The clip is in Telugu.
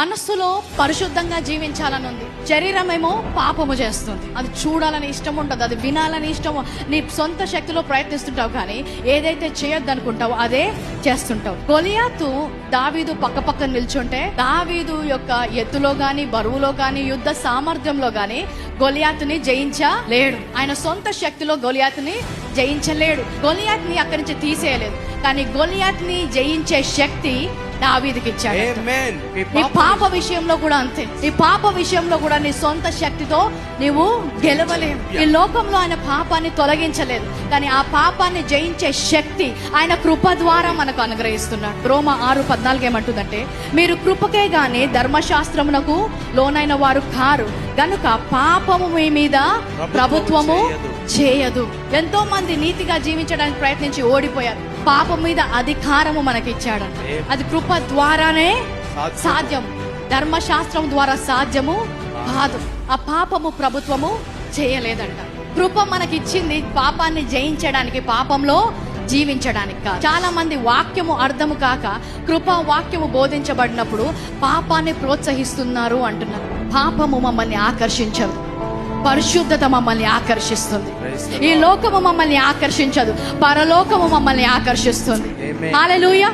మనస్సులో పరిశుద్ధంగా జీవించాలని ఉంది, శరీరమేమో పాపము చేస్తుంది. అది చూడాలని ఇష్టం ఉండదు, అది వినాలని ఇష్టము. నీ సొంత శక్తిలో ప్రయత్నిస్తుంటావు, కానీ ఏదైతే చేయొద్దు అనుకుంటావో అదే చేస్తుంటావు. గొలియాతు దావీదు పక్క నిల్చుంటే దావీదు యొక్క ఎత్తులో గాని, బరువులో గాని, యుద్ధ సామర్థ్యంలో గాని గొలియాతుని జయించలేడు. ఆయన సొంత శక్తిలో గొలియాతుని జయించలేడు. గొలియాత్ని అక్కడి నుంచి తీసేయలేదు, కానీ గొలియాత్ని జయించే శక్తి దావీదుకి ఇచ్చాడు. నీ పాప విషయంలో కూడా అంతే. నీ పాప విషయంలో కూడా నీ సొంత శక్తితో నీవు గెలవలేవు. ఈ లోకంలో ఆయన పాపాన్ని తొలగించలేదు, కానీ ఆ పాపాన్ని జయించే శక్తి ఆయన కృప ద్వారా మనకు అనుగ్రహిస్తున్నాడు. రోమా 6:14 ఏమంటుందంటే, మీరు కృపకే గాని ధర్మశాస్త్రమునకు లోనైన వారు కారు గనుక పాపము మీ మీద ప్రభుత్వము చేయదు. ఎంతో మంది నీతిగా జీవించడానికి ప్రయత్నించి ఓడిపోయారు. పాపం మీద అధికారము మనకి ఇచ్చాడంట. అది కృప ద్వారానే సాధ్యం, ధర్మశాస్త్రం ద్వారా సాధ్యము కాదు. ఆ పాపము ప్రభుత్వము చేయలేదంట. కృప మనకిచ్చింది పాపాన్ని జయించడానికి, పాపంలో జీవించడానికి కాదు. చాలా మంది వాక్యము అర్థము కాక కృపా వాక్యము బోధించబడినప్పుడు పాపాన్ని ప్రోత్సహిస్తున్నారు అంటున్నారు. పాపము మమ్మల్ని ఆకర్షించదు, పరిశుద్ధత మమ్మల్ని ఆకర్షిస్తుంది. ఈ లోకము మమ్మల్ని ఆకర్షించదు, పరలోకము మమ్మల్ని ఆకర్షిస్తుంది. హల్లెలూయా.